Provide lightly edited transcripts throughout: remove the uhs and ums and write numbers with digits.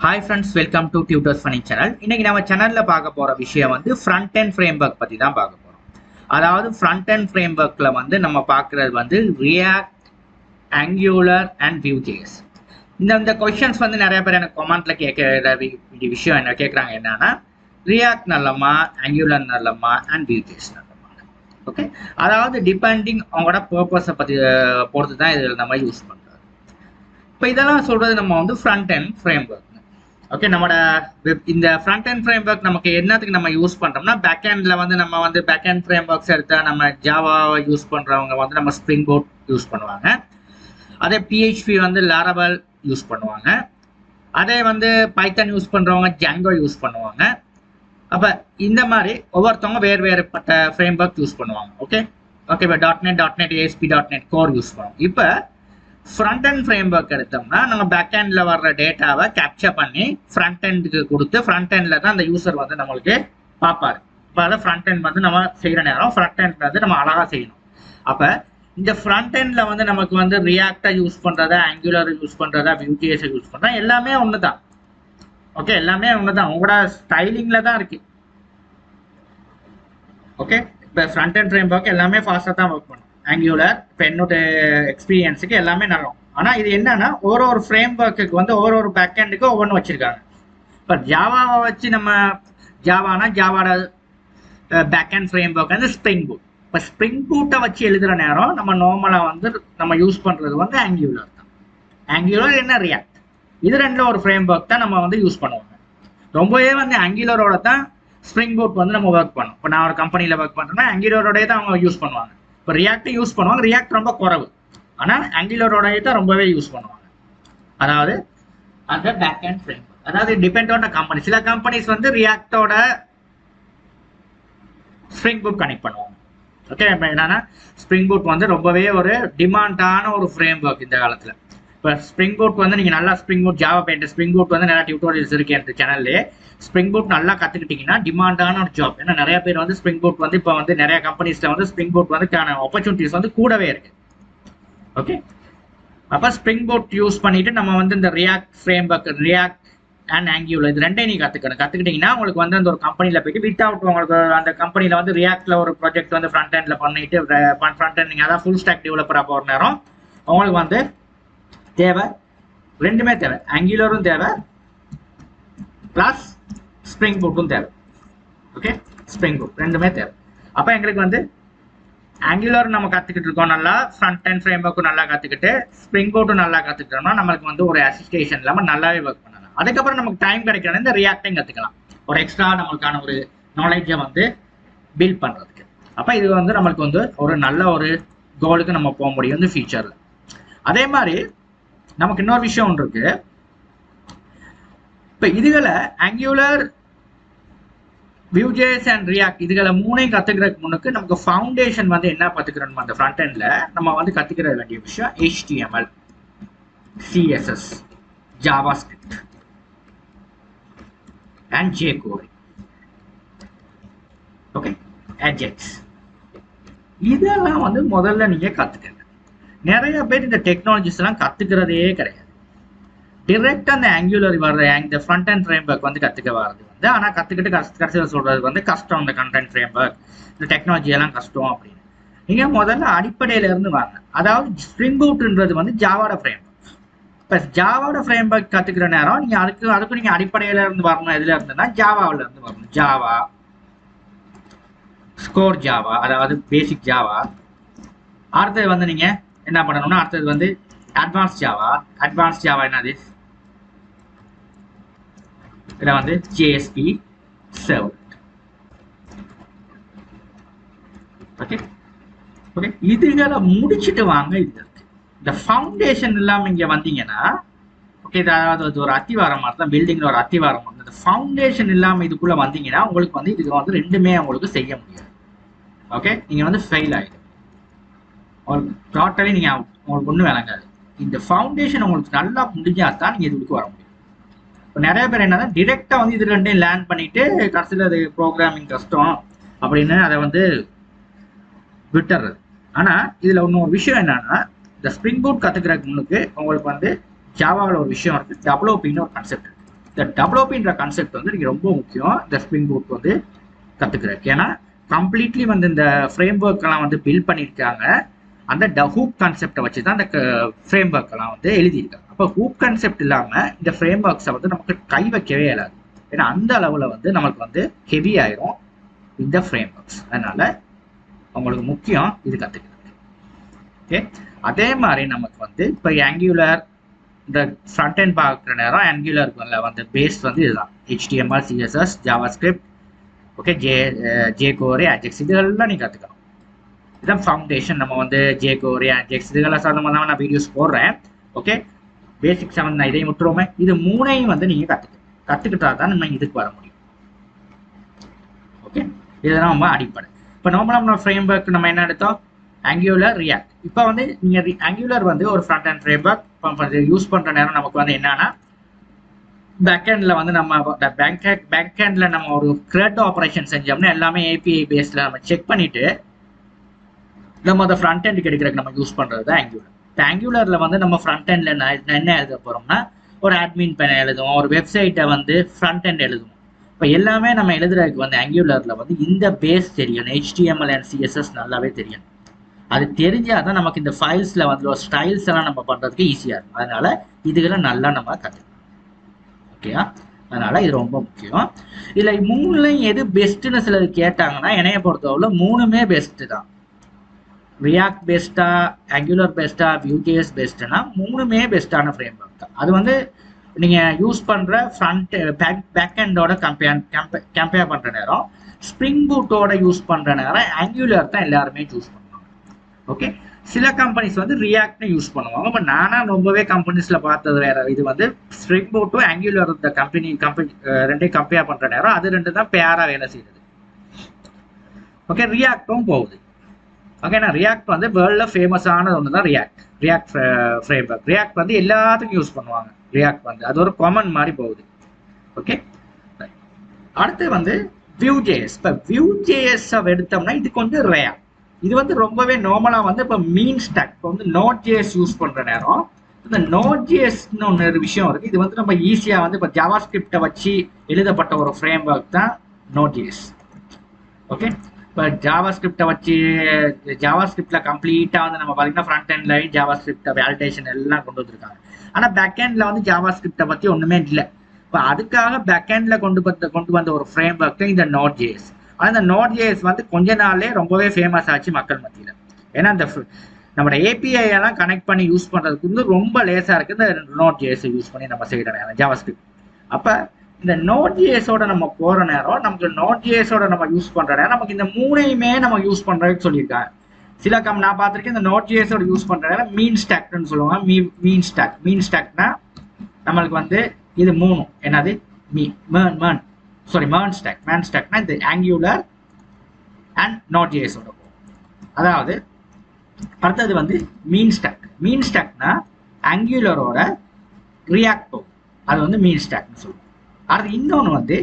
Hi friends, welcome to Tutors Funny channel. இன்னைக்கு நம்ம சேனல்ல பார்க்க போற விஷயம் வந்து front end framework பத்தி தான் பார்க்க போறோம். அதாவது front end frameworkல வந்து நம்ம பார்க்கிறது வந்து React, Angular and Vue.js. இந்த क्वेश्चंस வந்து நிறைய பேர் எனக்கு கமெண்ட்ல கேக்குற விஷயம் என்ன கேக்குறாங்க என்னன்னா React நல்லமா, Angular நல்லமா and Vue.js நல்லமா. ஓகே? அதாவது டிபெண்டிங் அவங்களோட பர்பஸை பத்தி பொறுத்து தான் இதில் நம்ம யூஸ் பண்றோம். இப்போ இதெல்லாம் சொல்றது நம்ம வந்து front end framework. ஓகே, நம்மளோட இந்த ஃப்ரண்ட் அண்ட் ஃப்ரேம்வொர்க் நமக்கு என்னத்துக்கு நம்ம யூஸ் பண்றோம்னா பேக் எண்ட்ல வந்து நம்ம வந்து பேக் எண்ட் ஃப்ரேம்வொர்க்ஸ் எடுத்தா நம்ம ஜாவாவை யூஸ் பண்றவங்க வந்து நம்ம ஸ்ப்ரிங் போட் யூஸ் பண்ணுவாங்க. அதே பிஹெச்பி வந்து லாரவல் யூஸ் பண்ணுவாங்க. அதே வந்து பைத்தன் யூஸ் பண்றவங்க ஜாங்கோ யூஸ் பண்ணுவாங்க. அப்ப இந்த மாதிரி ஒவ்வொருத்தவங்க வேறுபட்ட ஃப்ரேம்வொர்க் யூஸ் பண்ணுவாங்க. ஓகே ஓகே இப்போ .NET ASP.NET கோர் யூஸ் பண்ணுவோம். இப்போ ஃப்ரண்ட் அண்ட் ஃப்ரேம்வொர்க் எடுத்தோம்னா நம்ம பேக் எண்ட்ல வர்ற டேட்டாவை கேப்சர் பண்ணி ஃப்ரண்ட் எண்டுக்கு கொடுத்து ஃப்ரண்ட் எண்ட்ல தான் அந்த யூசர் வந்து நம்மளுக்கு பார்ப்பாரு. இப்போ அதை ஃப்ரண்ட் எண்ட் வந்து நம்ம செய்யற நேரம் ஃப்ரண்ட் எண்ட்ல வந்து நம்ம அழகா செய்யணும். அப்ப இந்த ஃப்ரண்ட் எண்ட்ல வந்து நமக்கு வந்து ரியாக்டை யூஸ் பண்றதா, ஆங்குலர் யூஸ் பண்றதா, Vue.js யூஸ் பண்றதா எல்லாமே ஒண்ணுதான். ஓகே, எல்லாமே ஒண்ணுதான், உங்களோட ஸ்டைலிங்ல தான் இருக்கு. ஓகே, இப்போ ஃப்ரண்ட் அண்ட் ஃப்ரேம்வொர்க் எல்லாமே ஃபாஸ்டா தான் ஒர்க் பண்ணும். ஆங்குலர் இப்போ என்னோட எக்ஸ்பீரியன்ஸுக்கு எல்லாமே நல்லா. ஆனால் இது என்னன்னா ஒரு ஃப்ரேம்வொர்க்குக்கு வந்து ஒரு பேக் எண்டுக்கு ஒவ்வொன்று வச்சிருக்காங்க. இப்போ ஜாவாவை வச்சு நம்ம ஜாவாவோட பேக் எண்ட் ஃப்ரேம்வொர்க் வந்து ஸ்ப்ரிங் பூட். இப்போ ஸ்ப்ரிங் பூட்டை வச்சு எழுதுகிற நேரம் நம்ம நார்மலாக வந்து நம்ம யூஸ் பண்ணுறது வந்து ஆங்குலர் தான். ஆங்குலர் என்ன ரியாக்ட், இது ரெண்டில் ஒரு ஃப்ரேம்வொர்க் தான் நம்ம வந்து யூஸ் பண்ணுவாங்க. ரொம்பவே வந்து ஆங்குலரோட தான் ஸ்ப்ரிங் பூட் வந்து நம்ம ஒர்க் பண்ணும். இப்போ நான் ஒரு கம்பெனியில் ஒர்க் பண்ணுறேன்னா ஆங்குலரோடய தான் அவங்க யூஸ் பண்ணுவாங்க. இப்போ ரியாக்ட் யூஸ் பண்ணுவாங்க, ரியாக்ட் ரொம்ப குறைவு, ஆனால் ஆங்குலரோடய தான் ரொம்பவே யூஸ் பண்ணுவாங்க. அதாவது அந்த பேக் அண்ட் ஃப்ரேம்வொர்க், அதாவது டிபெண்ட் ஆன் கம்பெனி. சில கம்பெனிஸ் வந்து ரியாக்டோட ஸ்ப்ரிங் பூட் கனெக்ட் பண்ணுவாங்க. ஓகே, இப்போ என்னன்னா ஸ்ப்ரிங் பூட் வந்து ரொம்பவே ஒரு டிமாண்டான ஒரு ஃப்ரேம்வொர்க் இந்த காலத்தில். இப்போ ஸ்ப்ரிங் பூட் வந்து நீங்கள் நல்லா spring boot Java paint spring boot வந்து நிறைய டியூட்டோரியல்ஸ் இருக்கு என்ற சேனல்லே. ஸ்ப்ரிங் பூட் நல்லா கற்றுக்கிட்டிங்கன்னா டிமாண்டான ஒரு ஜாப். ஏன்னா நிறைய பேர் வந்து ஸ்ப்ரிங் பூட் வந்து இப்போ வந்து நிறைய கம்பெனிஸில் வந்து ஸ்ப்ரிங் பூட் வந்து ஆப்பர்ச்சுனிட்டிஸ் வந்து கூடவே இருக்கு. ஓகே, அப்போ ஸ்ப்ரிங் பூட் யூஸ் பண்ணிட்டு நம்ம வந்து இந்த react framework, react and angular இது ரெண்டையும் நீங்கள் கற்றுக்கிட்டிங்கன்னா உங்களுக்கு வந்து அந்த ஒரு கம்பெனியில் போயிட்டு வித்தவுட் உங்களுக்கு அந்த கம்பெனியில் வந்து ரியாக்டில் ஒரு ப்ராஜெக்ட் வந்து ஃப்ரண்ட் எண்டில் பண்ணிட்டு ஃப்ரண்ட் எண்ட் நீங்கள் அதான் ஃபுல் ஸ்டாக் டெவலப்பராக போகிற நேரம் உங்களுக்கு வந்து தேவை, ரெண்டுமே தேவை. ஆங்குலரும் தேவை ப்ளஸ் ஸ்ப்ரிங் பூட்டும் தேவை. ஓகே, ஸ்ப்ரிங் பூட் ரெண்டுமே தேவை. அப்போ எங்களுக்கு வந்து ஆங்குலர் நம்ம கற்றுக்கிட்டு இருக்கோம் நல்லா, ஃப்ரண்ட் அண்ட் ஃப்ரேம்வொர்க்கும் நல்லா கற்றுக்கிட்டு ஸ்ப்ரிங் பூட்டும் நல்லா கற்றுக்கிட்டோம்னா நம்மளுக்கு வந்து ஒரு அசிஸ்டேஷன் இல்லாமல் நல்லாவே ஒர்க் பண்ணலாம். அதுக்கப்புறம் நமக்கு டைம் கிடைக்கணும் இந்த ரியாக்டையும் கற்றுக்கலாம், ஒரு எக்ஸ்ட்ரா நம்மளுக்கான ஒரு நாலேஜை வந்து பில்ட் பண்ணுறதுக்கு. அப்போ இது வந்து நம்மளுக்கு வந்து ஒரு நல்ல ஒரு கோலுக்கு நம்ம போக முடியும் இந்த ஃபியூச்சரில். அதே மாதிரி நமக்கு இன்னொரு விஷயம் ஒன்று இருக்கு. இப்போ இதுகளை ஆங்குலர், Vue.js அண்ட் ரியாக்ட் இதுகளை மூணையும் கற்றுக்கிறதுக்கு முன்னுக்கு நமக்கு ஃபவுண்டேஷன் வந்து என்ன கற்றுக்கிறோம் அந்த ஃப்ரண்ட் எண்டில் நம்ம வந்து கற்றுக்கிற வேண்டிய விஷயம் HTML, CSS, JavaScript and jQuery. Okay, Ajax இதெல்லாம் வந்து முதல்ல நீங்கள் கற்றுக்கங்க. நிறைய பேர் இந்த டெக்னாலஜிஸ் எல்லாம் கற்றுக்கிறதே கிடையாது. டிரெக்டாக அந்த ஆங்குலர் வர்ற இந்த ஃப்ரண்ட் அண்ட் ஃப்ரேம்வொர்க் வந்து கற்றுக்க வர்றது வந்து, ஆனால் கற்றுக்கிட்டு கடைசியில் சொல்கிறது வந்து கஷ்டம், இந்த கண்டென்ட் ஃப்ரேம்வொர்க் இந்த டெக்னாலஜி எல்லாம் கஷ்டம் அப்படின்னு. நீங்கள் முதல்ல அடிப்படையிலேருந்து வாங்க. அதாவது ஸ்ப்ரிங் பூட்ன்றது வந்து ஜாவாட ஃப்ரேம்வொர்க். இப்போ ஜாவாட ஃப்ரேம்வொர்க் கற்றுக்கிற நேரம் நீங்கள் அதுக்கு நீங்கள் அடிப்படையிலேருந்து வரணும். எதில் இருந்துன்னா ஜாவாவிலேருந்து வரணும். ஜாவா, ஸ்கோர் ஜாவா, அதாவது பேசிக் ஜாவா. அடுத்தது வந்து நீங்கள் என்ன பண்ணணும்னா அடுத்தது வந்து அட்வான்ஸ் ஜாவா. அட்வான்ஸ் ஜாவா என்னது, இதில் வந்து JSP சர்வ்லெட். ஓகே ஓகே, இதுகளை முடிச்சுட்டு வாங்க. இது இருக்கு இந்த ஃபவுண்டேஷன் இல்லாமல் இங்கே வந்தீங்கன்னா ஓகே, அதாவது ஒரு அத்திவாரம் மாதிரி தான், பில்டிங்கில் ஒரு அத்திவாரம் வந்து இந்த ஃபவுண்டேஷன் இல்லாமல் இதுக்குள்ளே வந்தீங்கன்னா உங்களுக்கு வந்து இதுக்கு வந்து ரெண்டுமே உங்களுக்கு செய்ய முடியாது. ஓகே, நீங்கள் வந்து ஃபெயில் ஆகிடும், உங்களுக்கு டோட்டலி நீங்கள் உங்களுக்கு ஒன்றும் விளங்காது. இந்த ஃபவுண்டேஷன் உங்களுக்கு நல்லா முடிஞ்சால் தான் நீங்கள் இதுக்கு வர முடியும். இப்போ நிறைய பேர் என்னன்னா டிரெக்டாக வந்து இது ரெண்டையும் லேர்ன் பண்ணிட்டு கடைசியில் அது ப்ரோக்ராமிங் கஷ்டம் அப்படின்னு அதை வந்து விட்டுறது. ஆனால் இதில் இன்னொரு விஷயம் என்னன்னா இந்த ஸ்ப்ரிங் பூட் கற்றுக்கிறதுக்கு முன்னுக்கு உங்களுக்கு வந்து ஜாவாவில் ஒரு விஷயம் இருக்குது, டெவலப்பிங்னு ஒரு கான்செப்ட் இருக்குது. இந்த டெவலப்ன்ற கான்செப்ட் வந்து நீங்க ரொம்ப முக்கியம் இந்த ஸ்ப்ரிங் பூட் வந்து கத்துக்கிறதுக்கு. ஏன்னா கம்ப்ளீட்லி வந்து இந்த ஃப்ரேம் ஒர்க் எல்லாம் வந்து பில்ட் பண்ணியிருக்காங்க அந்த ஹூப் கான்செப்டை வச்சு தான் அந்த ஃப்ரேம் ஒர்க் எல்லாம் வந்து எழுதியிருக்காங்க. அப்போ ஹூப் கான்செப்ட் இல்லாம இந்த ஃப்ரேம் ஒர்க்ஸை வந்து நமக்கு கை வைக்கவே இயலாது. ஏன்னா அந்த அளவுல வந்து நமக்கு வந்து ஹெவி ஆயிரும் இந்த ஃப்ரேம் ஒர்க்ஸ். அதனால உங்களுக்கு முக்கியம் இது கத்துக்கிறது. ஓகே, அதே மாதிரி நமக்கு வந்து இப்போ ஆங்குலர் இந்த ஃப்ரண்ட் எண்ட் பார்க்குற நேரம் ஆங்குலர்ல வந்து பேஸ் வந்து இதுதான் HTML, CSS, JavaScript, okay, jQuery, Ajax இதெல்லாம் நீங்க கத்துக்கணும். இதுதான் ஃபவுண்டேஷன். நம்ம வந்து jQuery, Ajax இதெல்லாம் சம்பந்தமா தான் நான் வீடியோஸ் போடுறேன். ஓகே, பேசிக் 7 நான் இதையும் விட்டுருவோமே. இது மூணையும் வந்து நீங்க கத்துக்கிட்டா தான் நம்ம இதுக்கு வர முடியும். ஓகே, இதுதான் நம்ம அடிப்படை. இப்போ நார்மலா ஃப்ரேம் ஒர்க் நம்ம என்ன எடுத்தோம், ஆங்குலர், ரியாக்ட். இப்போ வந்து நீங்க ஆங்குலர் வந்து ஒரு front and frame work use பண்ற நேரம் நமக்கு வந்து என்னன்னா பேக்ஹெண்ட்ல வந்து நம்ம பேக்ஹெண்ட்ல நம்ம ஒரு கிரியேட் ஆபரேஷன் செஞ்சோம்னா எல்லாமே API பேஸ்ல நம்ம செக் பண்ணிட்டு நம்ம அந்த ஃப்ரண்ட் எண்ட் கிடைக்கிறதுக்கு நம்ம யூஸ் பண்றது தான் ஆங்குலர். இப்போ ஆங்குலர்ல வந்து நம்ம ஃப்ரண்ட் எண்ட்ல என்ன எழுத போறோம்னா ஒரு அட்மின் பேனை எழுதுவோம், ஒரு வெப்சைட்டை வந்து ஃப்ரண்ட் எண்ட் எழுதுவோம். இப்போ எல்லாமே நம்ம எழுதுறதுக்கு வந்து ஆங்குலர்ல வந்து இந்த பேஸ் தெரியணும், HTML and CSS நல்லாவே தெரியணும். அது தெரிஞ்சாதான் நமக்கு இந்த ஃபைல்ஸ்ல வந்து ஸ்டைல்ஸ் எல்லாம் நம்ம பண்றதுக்கு ஈஸியா இருக்கும். அதனால இதுகளை நல்லா நம்ம கத்துக்கணும். ஓகேயா, அதனால இது ரொம்ப முக்கியம். இதுல மூணுலையும் எது பெஸ்ட்னு சிலர் கேட்டாங்கன்னா என்னைய பொறுத்தவரை மூணுமே பெஸ்ட் தான். ரியாக்ட் பெஸ்டா, ஆங்குலர் பெஸ்டா, Vue.js பெஸ்ட்னா மூணுமே பெஸ்டான ஃப்ரேம் ஒர்க் தான். அது வந்து நீங்க யூஸ் பண்ற ஃப்ரண்ட் பேக்ஹெண்டோட கம்பேர் பண்ற நேரம் ஸ்ப்ரிங் பூட்டோட யூஸ் பண்ற நேரம் ஆங்குலர் தான் எல்லாருமே சூஸ் பண்ணுவாங்க. ஓகே, சில கம்பெனிஸ் வந்து ரியாக்ட்னு யூஸ் பண்ணுவாங்க. பட் நானா ரொம்பவே கம்பெனிஸ்ல பார்த்தது வேற. இது வந்து ஸ்ப்ரிங் பூட்டும் ஆங்குலர் இந்த கம்பெனி ரெண்டையும் கம்பேர் பண்ற நேரம் அது ரெண்டு தான் பேரா வேலை செய்யுது. ஓகே, ரியாக்டும் போகுது. ஓகேண்ணா, ரியாக்ட் வந்து வேர்ல்ட்ல ஃபேமஸானது ஒன்று தான் ரியாக்ட் ஃப்ரேம் ஒர்க். ரியாக்ட் வந்து எல்லாத்துக்கும் யூஸ் பண்ணுவாங்க. ரியாக்ட் வந்து அது ஒரு காமன் மாதிரி போகுது. ஓகே, அடுத்து வந்து Vue.js. இப்போ Vue.js எடுத்தோம்னா இது கொஞ்சம் ரேர். இது வந்து ரொம்பவே நார்மலா வந்து இப்போ மீன் ஸ்டாக். இப்போ வந்து Node.js யூஸ் பண்ற நேரம் இந்த Node.jsன்னு ஒரு விஷயம் இருக்கு. இது வந்து நம்ம ஈஸியா வந்து இப்போ JavaScript வச்சு எழுதப்பட்ட ஒரு ஃப்ரேம் ஒர்க் தான் Node.js. ஓகே, இப்போ JavaScript வச்சு JavaScriptல கம்ப்ளீட்டா வந்து நம்ம பார்த்தீங்கன்னா front end line JavaScript validation எல்லாம் கொண்டு வந்திருக்காங்க. ஆனா பேக் எண்ட்ல வந்து JavaScript பத்தி ஒண்ணுமே இல்லை. இப்போ அதுக்காக பேக் எண்ட்ல கொண்டு வந்த ஒரு ஃப்ரேம் ஒர்க் இந்த Node.js. அந்த Node.js வந்து கொஞ்ச நாள்லே ரொம்பவே ஃபேமஸ் ஆச்சு மக்கள் மத்தியில். ஏன்னா இந்த நம்ம API எல்லாம் கனெக்ட் பண்ணி யூஸ் பண்றதுக்கு வந்து ரொம்ப லேசா இருக்கு இந்த Node.js யூஸ் பண்ணி நம்ம செய்யற நேரம் JavaScript. அப்ப இந்த Node.js-ஓட நம்ம போற நேரம் நமக்கு Node.js-ஓட நம்ம யூஸ் பண்ற நேரம் நமக்கு இந்த மூணையுமே நம்ம யூஸ் பண்றதுக்கு சொல்லியிருக்காங்க. சில நான் பார்த்திருக்கேன் இந்த Node.js-ஓட யூஸ் பண்ற நேரம் மீன் ஸ்டாக்னு சொல்லுவாங்க. மீன் ஸ்டாக்னா நம்மளுக்கு வந்து இது மூணு என்னது MERN ஸ்டாக்னா இந்த ஆங்குலர் அண்ட் Node.js ஓட போகும். அதாவது அடுத்தது வந்து மீன் ஸ்டாக்னா ஆங்குலரோட ரியாக்ட் போகும். அது வந்து மீன் ஸ்டாக்னு சொல்லுவோம். அடுத்து இன்னொன்று வந்து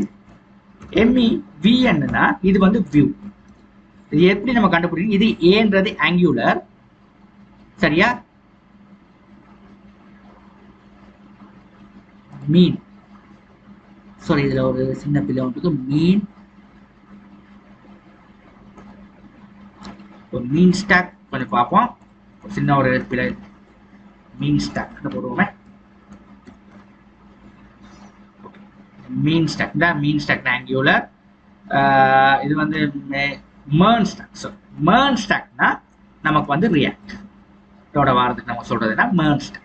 MEVN-னா இது வந்து Vue. இது எப்படி நம்ம கண்டுபிடிக்கணும், இது ஏன்றது ஆங்குலர் சரியா, மீன் சாரி இதுல ஒரு சின்ன பிள்ளை ஒன்றுக்கு மீன் ஸ்டாக் கொஞ்சம் பார்ப்போம். சின்ன ஒரு பிள்ளை மீன் ஸ்டாக் போடுவோமே. மீன் ஸ்டாக் ஆங்குலர். இது வந்து MERN ஸ்டாக்னா நமக்கு வந்து ரியாக்டோட வாரத்துக்கு நம்ம சொல்றதுன்னா MERN ஸ்டாக்.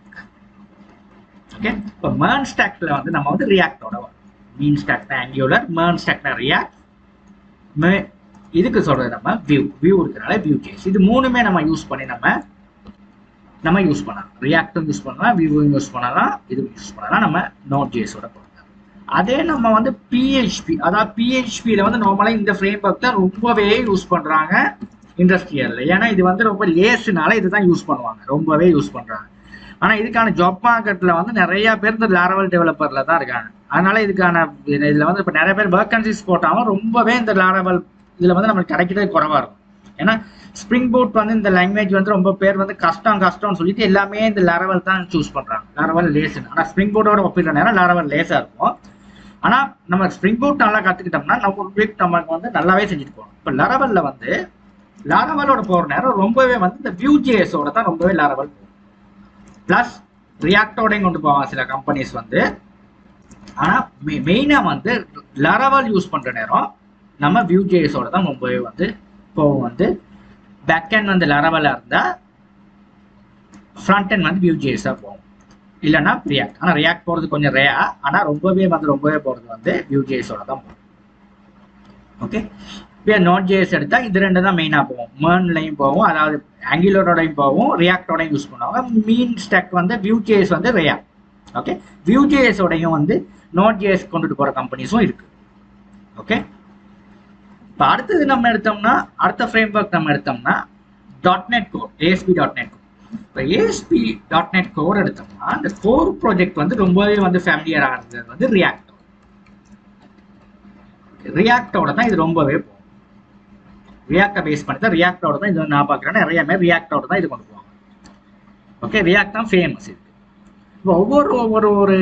ஓகே, இப்போ MERN ஸ்டாக்ல வந்து நம்ம வந்து ரியாக்டோட வரும். மீன் ஸ்டாக்னா ஆங்குலர், MERN ஸ்டாக்னா ரியாக்ட், இதுக்கு சொல்றது நம்ம Vue இருக்கிறனால Vue.js. இது மூணுமே நம்ம யூஸ் பண்ணி நம்ம யூஸ் பண்ணலாம். ரியாக்டும் யூஸ் பண்ணலாம், Vue யூஸ் பண்ணலாம், இதுவும் யூஸ் பண்ணலாம். நம்ம Node.js-ஓட போகலாம். அதே நம்ம வந்து PHP, அதாவது PHP-ல வந்து நார்மலா இந்த ஃப்ரேம் ஒர்க் தான் ரொம்பவே யூஸ் பண்றாங்க இண்டஸ்ட்ரியல்ல. ஏன்னா இது வந்து ரொம்ப லேஸ்னால இதுதான் யூஸ் பண்ணுவாங்க, ரொம்பவே யூஸ் பண்றாங்க. ஆனா இதுக்கான ஜாப் மார்க்கெட்ல வந்து நிறைய பேர் இந்த லாரவல் டெவலப்பர்ல தான் இருக்காங்க. அதனால இதுல வந்து இப்ப நிறைய பேர் வேகன்சிஸ் போட்டாலும் ரொம்பவே இந்த லாரவல் இதுல வந்து நம்மளுக்கு கிடைக்கிறது குறைவா இருக்கும். ஏன்னா ஸ்ப்ரிங் பூட் வந்து இந்த லாங்குவேஜ் வந்து ரொம்ப பேர் வந்து கஷ்டம்னு சொல்லிட்டு எல்லாமே இந்த லாரவல் தான் சூஸ் பண்றாங்க. லாரவல் லேஸ். ஆனா ஸ்ப்ரிங் பூட்டோட ஒப்பிடுற நேரம் லாரவல் லேஸா இருக்கும். ஆனால் நம்ம ஸ்ப்ரிங் பூட் நல்லா கற்றுக்கிட்டோம்னா நம்ம வீக் நமக்கு வந்து நல்லாவே செஞ்சுட்டு போகணும். இப்போ லாரவலில் வந்து லாரவலோட போகிற நேரம் ரொம்பவே வந்து இந்த வியூஜேஎஸோட தான் ரொம்பவே லாரவல் போகும். ப்ளஸ் ரியாக்டோடையும் கொண்டு போவாங்க சில கம்பெனிஸ் வந்து. ஆனால் மெயினாக வந்து லாரவல் யூஸ் பண்ணுற நேரம் நம்ம வியூஜேஎஸோட தான் ரொம்பவே வந்து போகும். வந்து பேக் எண்ட் வந்து லாரவலாக இருந்தால் ஃப்ரண்ட் எண்ட் வந்து வியூஜேஎஸாக போகும், இல்லைன்னா ரியாக்ட். ஆனால் ரியாக்ட் போகிறது கொஞ்சம் ரேயா, ஆனால் ரொம்பவே போகிறது வந்து வியூஜேஎஸோட தான் போகும். ஓகே, இப்போ நோட் ஜேஎஸ் எடுத்தால் இது ரெண்டு தான் மெயினாக போகும். மேர்ன்லையும் போகும், அதாவது ஆங்குலரோடையும் போகும், ரியாக்டோடையும் யூஸ் பண்ணுவாங்க. மீன் ஸ்டெக் வந்து வியூஜேஎஸ் வந்து ரேயா. ஓகே, வியூஜேஎஸோடையும் வந்து நோட் ஜேஎஸ் கொண்டுட்டு போகிற கம்பெனிஸும் இருக்குது. ஓகே, இப்போ அடுத்தது நம்ம எடுத்தோம்னா அடுத்த ஃப்ரேம் ஒர்க் நம்ம எடுத்தோம்னா .NET Core, ASP.NET Core. இப்போ ASP.NET Core எடுத்தோம்னா இந்த கோர் ப்ராஜெக்ட் வந்து ரொம்பவே வந்து ஃபேமிலியராக இருந்தது வந்து ரியாக்டோட தான் இது ரொம்பவே போகும். ரியாக்டை பேஸ் பண்ணி தான் ரியாக்டோட தான் இது நான் பார்க்குறேன். நிறைய பேர் ரியாக்டோட தான் இது கொண்டு போவாங்க. ஓகே, ரியாக்ட் தான் ஃபேமஸ் இருக்கு. இப்போ ஒவ்வொரு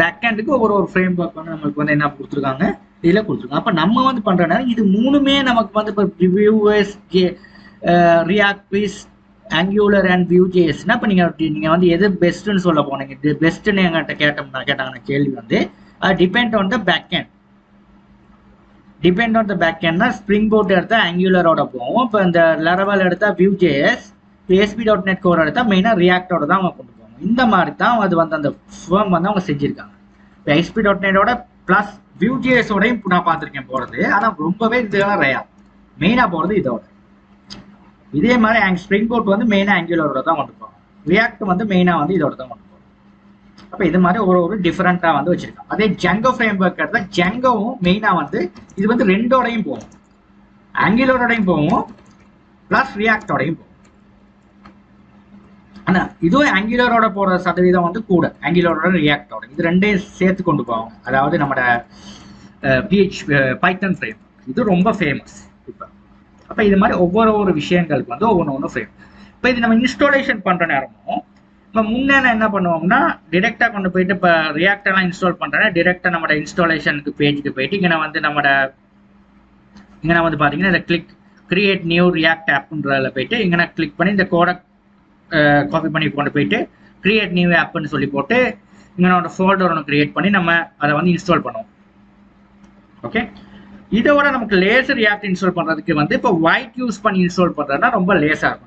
பேக்ஹேண்டுக்கு ஒவ்வொரு ஃப்ரேம் ஒர்க் வந்து நம்மளுக்கு வந்து என்ன கொடுத்துருக்காங்க, இதில் கொடுத்துருக்காங்க. அப்போ நம்ம வந்து பண்ணுற நேரம் இது மூணுமே நமக்கு வந்து இப்போ வியூஎஸ் ரியாக்ட் பேஸ் ஆங்குலர் அண்ட் வியூஜேஎஸ்னா இப்போ நீங்கள் வந்து எது பெஸ்ட்டுன்னு சொல்ல போனீங்க. இது பெஸ்ட்டுன்னு எங்கிட்ட கேட்டாங்கன்னா கேள்வி வந்து depend on the backhand. Depend on the பேக்ஹேண்ட்னா ஸ்ப்ரிங் போட் எடுத்தால் ஆங்குலரோட போகும். இப்போ இந்த லாரவல் எடுத்தால் வியூஜேஎஸ், ASP.NET Core எடுத்தால் மெயினாக ரியாக்டோட தான் அவங்க கொண்டு போவாங்க. இந்த மாதிரி தான் அது வந்து அந்த ஃபேம் வந்து அவங்க செஞ்சுருக்காங்க. இப்போ ASP.NETோட ப்ளஸ் வியூஜேஎஸோடையும் நான் பார்த்துருக்கேன் போகிறது. ஆனால் ரொம்பவே இதெல்லாம் ரேயா. மெயினாக போகிறது இதோட. இதே மாதிரி ஸ்ப்ரிங் போட் வந்து மெயினாக ஆங்குலரோட தான் கொண்டு போவாங்க. ரியாக்ட் வந்து மெயினாக வந்து இதோட தான் கொண்டு போவாங்க. அப்போ இது மாதிரி ஒரு டிஃப்ரெண்ட்டாக வந்து வச்சிருக்காங்க. அதே ஜங்கோ ஃப்ரேம் ஒர்க் எடுத்தால் ஜங்கோவும் மெயினாக வந்து இது வந்து ரெண்டோடையும் போகும், ஆங்குலரோடையும் போகும் ப்ளஸ் ரியாக்டோடையும் போகும். ஆனால் இதுவும் ஆங்குலரோட போகிற சதவீதம் வந்து கூட, ஆங்குலரோட ரியாக்டோட இது ரெண்டையும் சேர்த்து கொண்டு போவாங்க. அதாவது நம்மளோட பைத்தன் ஃப்ரேம் இது ரொம்ப ஃபேமஸ் இப்போ. அப்போ இது மாதிரி ஒவ்வொரு விஷயங்களுக்கு வந்து ஒவ்வொன்று ஃப்ரேம். இப்போ இது நம்ம இன்ஸ்டாலேஷன் பண்ணுற நேரமும் இப்போ முன்னே என்ன பண்ணுவோம்னா டிரெக்டாக கொண்டு போயிட்டு இப்போ ரியாக்டெல்லாம் இன்ஸ்டால் பண்ணுறேன்னா டிரெக்டாக நம்மளோட இன்ஸ்டாலேஷனுக்கு பேஜுக்கு போயிட்டு இங்கே வந்து இங்கே வந்து பார்த்தீங்கன்னா இந்த கிரியேட் நியூ ரியாக்ட் ஆப்ன்றதில் போயிட்டு இங்கே கிளிக் பண்ணி இந்த கோடை காப்பி பண்ணி கொண்டு போயிட்டு கிரியேட் நியூ ஆப்னு சொல்லி போட்டு இங்கே ஃபோல்டர் ஒன்று கிரியேட் பண்ணி நம்ம அதை வந்து இன்ஸ்டால் பண்ணுவோம். ஓகே, இதோட நமக்கு லேசர் ரியாக்ட் இன்ஸ்டால் பண்ணுறதுக்கு வந்து இப்போ ஒயிட் யூஸ் பண்ணி இன்ஸ்டால் பண்ணுறதுனா ரொம்ப லேஸாக இருக்கும்.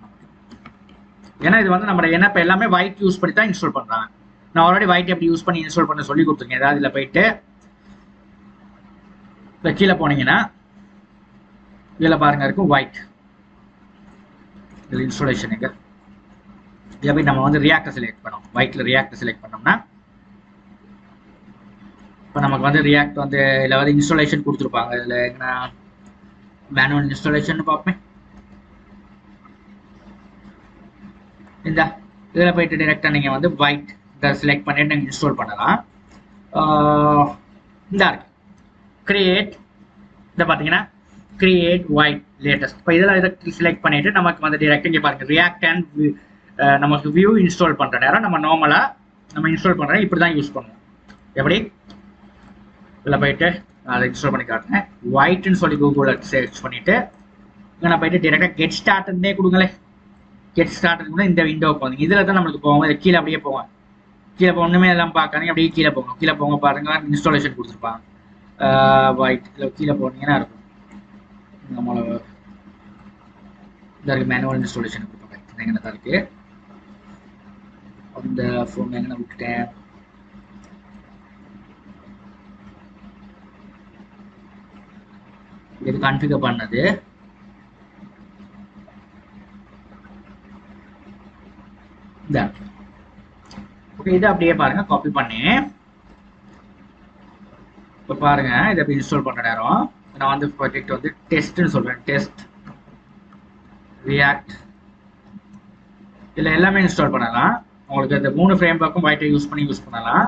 ஏன்னா இது வந்து நம்ம இப்போ எல்லாமே ஒயிட் யூஸ் பண்ணி தான் இன்ஸ்டால் பண்ணுறாங்க. நான் ஆல்ரெடி ஒயிட் எப்படி யூஸ் பண்ணி இன்ஸ்டால் பண்ண சொல்லி கொடுத்துருக்கேன். ஏதாவது இதில் போயிட்டு இப்போ கீழே போனீங்கன்னா இதில் பாருங்க இருக்கும் ஒயிட், இதில் இன்ஸ்டாலேஷன் எங்கே இதில் போய் நம்ம வந்து ரியாக்டை செலக்ட் பண்ணோம். ஒயிட்டில் ரியாக்டை செலக்ட் பண்ணோம்னா இப்போ நமக்கு வந்து ரியாக்ட் வந்து இதில் வந்து இன்ஸ்டாலேஷன் கொடுத்துருப்பாங்க. இதில் என்ன மேனுவல் இன்ஸ்டாலேஷன் பார்ப்பேன். இந்த இதில் போயிட்டு டிரெக்டாக நீங்கள் வந்து ஒயிட் இதை செலக்ட் பண்ணிட்டு நீங்கள் இன்ஸ்டால் பண்ணலாம். இந்த இருக்கு கிரியேட், இதை பார்த்தீங்கன்னா கிரியேட் ஒயிட் லேட்டஸ்ட். இப்போ இதை செலக்ட் பண்ணிட்டு நமக்கு வந்து டிரெக்டாக இங்கே பாருங்க ரியாக்ட் அண்ட் நமக்கு வியூ இன்ஸ்டால் பண்ணுற நேரம் நம்ம நார்மலாக நம்ம இன்ஸ்டால் பண்ணுறோம் இப்படி தான் யூஸ் பண்ணுவோம். எப்படி இதில் போயிட்டு அதை இன்ஸ்டால் பண்ணி காட்டுறேன். ஒயிட்னு சொல்லி கூகுளில் சர்ச் பண்ணிவிட்டு இங்கே நான் போயிட்டு டிரெக்டாக கெட் ஸ்டார்ட்னே கொடுங்களேன். கெட் ஸ்டார்ட் கூட இந்த விண்டோவுக்கு வந்தீங்க. இதில் தான் நம்மளுக்கு போவோம். இதை கீழே அப்படியே போவோம். கீழே ஒன்றுமே எல்லாம் பார்க்காதீங்க, அப்படியே கீழே போங்க. கீழே போங்க பாருங்க, இன்ஸ்டாலேஷன் கொடுத்துருப்பாங்க ஒயிட். இதில் கீழே போனீங்கன்னா இருக்கும் நம்மளோட இதாக இருக்குது மேனுவல் இன்ஸ்டாலேஷன் கொடுப்பாங்க. எங்கே தான் இருக்குது அந்த ஃபோன் எங்கே விட்டுட்டேன். இது கான்ஃபிகர் பண்ணது ஓகே. இதை அப்படியே பாருங்க காப்பி பண்ணி இப்போ பாருங்க இதை அப்படி இன்ஸ்டால் பண்ணுற நேரம் நான் வந்து ப்ராஜெக்ட் வந்து டெஸ்ட்னு சொல்கிறேன். டெஸ்ட் ரியாக்ட் இதில் எல்லாமே இன்ஸ்டால் பண்ணலாம். உங்களுக்கு இந்த 3 ஃப்ரேம் ஒர்க்கும் ஒயிட்டை யூஸ் பண்ணலாம்.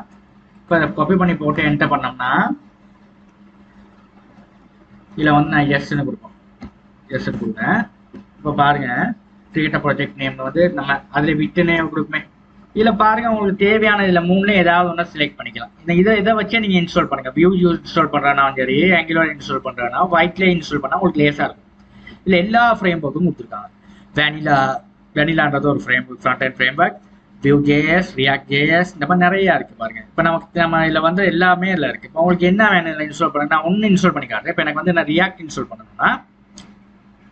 இப்போ அதை காப்பி பண்ணி போட்டு என்டர் பண்ணோம்னா இதில் வந்து நான் எஸ்ன்னு கொடுப்போம். எஸ்ன்னு கொடுங்க. இப்போ பாருங்க கிரியேட் ப்ராஜெக்ட் நேம் வந்து நம்ம அதில் விட்டு நேம் கொடுப்போமே. இதில் பாருங்க உங்களுக்கு தேவையான இதில் மூணுல ஏதாவது ஒன்று செலக்ட் பண்ணிக்கலாம். இதை வச்சே நீங்கள் இன்ஸ்டால் பண்ணுங்க. வியூ இன்ஸ்டால் பண்ணுறேன்னா சரி, ஆங்குலர் இன்ஸ்டால் பண்ணுறேன்னா, ஒயிட்ல இன்ஸ்டால் பண்ணால் உங்களுக்கு லேசாக இருக்கும். இல்லை எல்லா ஃப்ரேம் ஒர்க்கும் கொடுத்துருக்காங்க. வெனிலான்றது ஒரு frame work, front and frame work, Vue.js, React.js, இந்த மாதிரி நிறையா இருக்குது பாருங்க. இப்போ நம்ம இதில் வந்து எல்லாமே இதில் இருக்குது. இப்போ உங்களுக்கு என்ன வேணும் இன்ஸ்டால் பண்ண, நான் ஒன்று இன்ஸ்டால் பண்ணி காட்டுறேன். இப்போ எனக்கு வந்து நான் ரியாக்ட் இன்ஸ்டால் பண்ணணும்னா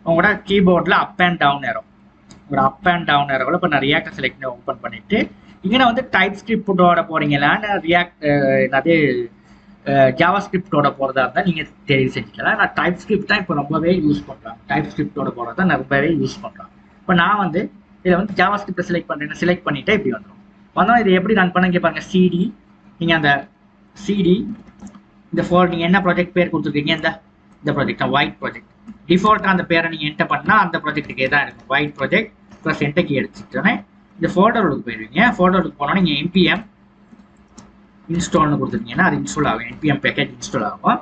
உங்களோட கீபோர்டில் அப் அண்ட் டவுன் ஏரோ, ஒரு அப் அண்ட் டவுன் ஏரோவில் இப்போ நான் ரியாக்டை செலக்ட் பண்ணி ஓப்பன் பண்ணிவிட்டு இங்கே வந்து டைப் ஸ்கிரிப்டோட போகிறீங்களான்னு ரியாக்ட் அதே ஜாவா ஸ்கிரிப்டோட போகிறதா இருந்தால் நீங்கள் தெரிவு செஞ்சுக்கலாம். நான் டைப் ஸ்கிரிப்ட் தான் இப்போ ரொம்பவே யூஸ் பண்ணுறேன். டைப் ஸ்கிரிப்டோட போகிறது தான் நான் ரொம்பவே யூஸ் பண்ணுறேன். இப்போ நான் வந்து இதில் வந்து ஜாவா ஸ்கிரிப்டை செலக்ட் பண்ணுறேன். செலக்ட் பண்ணிவிட்டு இப்படி வந்துடும். வந்தால் இதை எப்படி ரன் பண்ண கேட்பாங்க. சிடி, நீங்கள் அந்த சிடி இந்த நீங்கள் என்ன ப்ராஜெக்ட் பேர் கொடுத்துருக்கீங்க, இந்த ப்ராஜெக்ட் ஒயிட் ப்ராஜெக்ட் டிஃபால்ட்டாக அந்த பேரை நீங்கள் என்டர் பண்ணால் அந்த ப்ராஜெக்ட்டுக்கே தான் இருக்கும். ஒயிட் ப்ராஜெக்ட் ப்ளஸ் என்டர் கீ எடுத்துட்டோன்னே இந்த ஃபோல்டருக்கு போயிடுவீங்க. ஃபோல்டருக்கு போனால் நீங்கள் npm இன்ஸ்டால்னு கொடுத்துருக்கீங்கன்னா அது இன்ஸ்டால் ஆகும். npm பேக்கேஜ் இன்ஸ்டால் ஆகும்.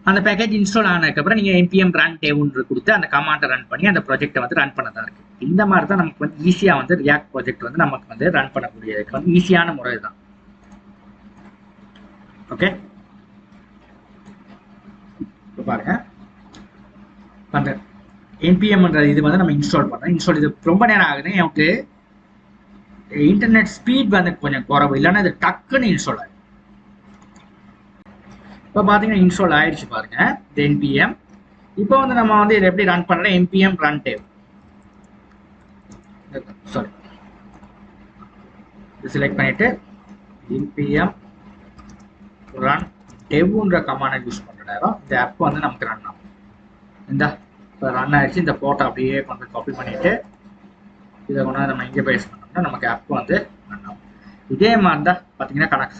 அந்த பேக்கேஜ் இன்ஸ்டால் ஆனதுக்கப்புறம் நீங்கள் npm run devன்னு கொடுத்து அந்த கமாண்டை ரன் பண்ணி அந்த ப்ராஜெக்டை வந்து ரன் பண்ண தான் இருக்குது. இந்த மாதிரி தான் நமக்கு வந்து ஈஸியாக வந்து ரியாக்ட் ப்ராஜெக்ட் வந்து நமக்கு வந்து ரன் பண்ணக்கூடியதுக்கு வந்து ஈஸியான முறை தான். ஓகே, இப்போ பாருங்க அந்த npmன்றது இது வந்து நம்ம இன்ஸ்டால் பண்ணுறோம். இன்ஸ்டால் இது ரொம்ப நேரம் ஆகுது. எனக்கு இன்டர்நெட் ஸ்பீட் வந்து கொஞ்சம் குறைவு, இல்லைன்னா இது டக்குன்னு இன்ஸ்டால் ஆகும். இப்போ பார்த்தீங்கன்னா இன்ஸ்டால் ஆயிடுச்சு பாருங்க இந்த npm. இப்போ வந்து நம்ம வந்து இதை எப்படி ரன் பண்ணலாம், npm run dev, சாரி இது செலக்ட் பண்ணிட்டு npm run devன்ற கமாண்டை யூஸ் பண்ணுற நேரம் இந்த ஆப் வந்து நமக்கு ரன் ஆகும். இந்த இப்போ ரன் ஆகிடுச்சு. இந்த போட்டோ அப்படியே கொஞ்சம் காப்பி பண்ணிவிட்டு இதை கொண்டு நம்ம இங்கே பேஸ் பண்ணோம்னா நமக்கு ஆப் வந்து ரன் ஆகும். இதே மாதிரி தான் பார்த்தீங்கன்னா கணக்கு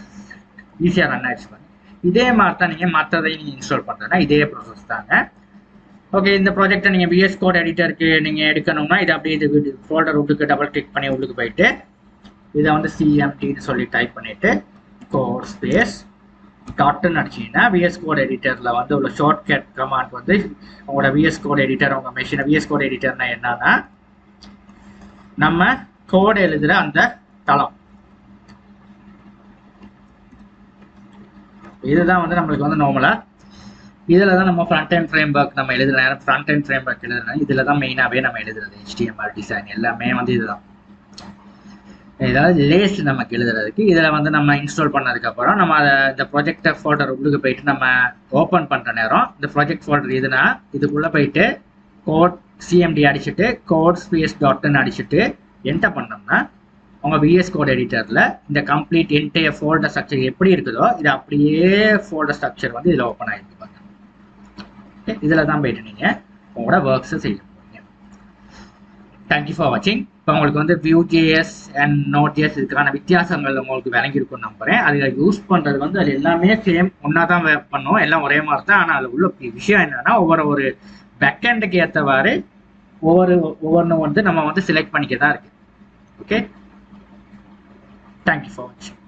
ஈஸியாக ரன் ஆகிடுச்சு பாருங்க. இதே மாதிரி தான் நீங்கள் மற்றதையும் நீங்கள் இன்ஸ்டால் பண்ணுறதுனா இதே ப்ராசஸ் தாங்க. ஓகே, இந்த ப்ராஜெக்டை நீங்கள் VS Code எடிட்டருக்கு நீங்கள் எடுக்கணும்னா இதை அப்படியே இது ஃபோல்டர் உள்ளுக்கு டபுள் கிளிக் பண்ணி உள்ளுக்கு போயிட்டு இதை வந்து CMDன்னு சொல்லி டைப் பண்ணிவிட்டு கோட் ஸ்பேஸ் டாட்னு அடிச்சிங்கன்னா VS Code எடிட்டரில் வந்து உள்ள ஷார்ட்கட் கமாண்ட் வந்து உங்களோட VS Code எடிட்டர் உங்கள் மெஷினை VS Code எடிட்டர்னா என்னன்னா நம்ம கோட் எழுதுகிற அந்த தளம். இதுதான் வந்து நம்மளுக்கு வந்து நார்மலாக இதில் தான் நம்ம ஃப்ரண்ட் அண்ட் ஃப்ரேம் ஒர்க் நம்ம எழுதுற நேரம் ஃப்ரண்ட் அண்ட் ஃப்ரேம் ஒர்க் எழுதுனா இதில் தான் மெயினாகவே நம்ம எழுதுறது. HTML டிசைன் எல்லாமே வந்து இதுதான். ஏதாவது லேஸ் நமக்கு எழுதுறதுக்கு இதில் வந்து நம்ம இன்ஸ்டால் பண்ணதுக்கப்புறம் நம்ம அதை இந்த ப்ராஜெக்டை ஃபோல்டர் உள்ளுக்கு போயிட்டு நம்ம ஓப்பன் பண்ணுற நேரம் இந்த ப்ராஜெக்ட் ஃபோல்டர் இதுனா இதுக்குள்ளே போயிட்டு கோட் CMD அடிச்சுட்டு கோட் ஸ்பேஸ் டாட்னு அடிச்சுட்டு என்டர் பண்ணோம்னா உங்கள் VS Code எடிட்டரில் இந்த கம்ப்ளீட் என்டையர் ஃபோல்டர் ஸ்ட்ரக்சர் எப்படி இருக்குதோ இது அப்படியே ஃபோல்டர் ஸ்ட்ரக்சர் வந்து இதில் ஓப்பன் ஆகிருக்கு பாருங்க. ஓகே, இதில் தான் போயிட்டு நீங்கள் உங்களோட ஒர்க்ஸை செய்ய போகிறீங்க. தேங்க்யூ ஃபார் வாட்சிங். இப்போ உங்களுக்கு வந்து Vue.js அண்ட் Node.js இதுக்கான வித்தியாசங்கள் உங்களுக்கு விளங்கியிருக்கும்னு நம்புகிறேன். அதில் யூஸ் பண்ணுறது வந்து அது எல்லாமே சேம் ஒன்றா தான் பண்ணோம், எல்லாம் ஒரே மாதிரி தான். ஆனால் அதில் உள்ள விஷயம் என்னென்னா ஒவ்வொரு பேக்கெண்டுக்கு ஏற்றவாறு ஒவ்வொன்று வந்து நம்ம வந்து செலக்ட் பண்ணிக்க தான் இருக்குது. ஓகே, தேங்க்யூ ஃபார் வாட்சிங்.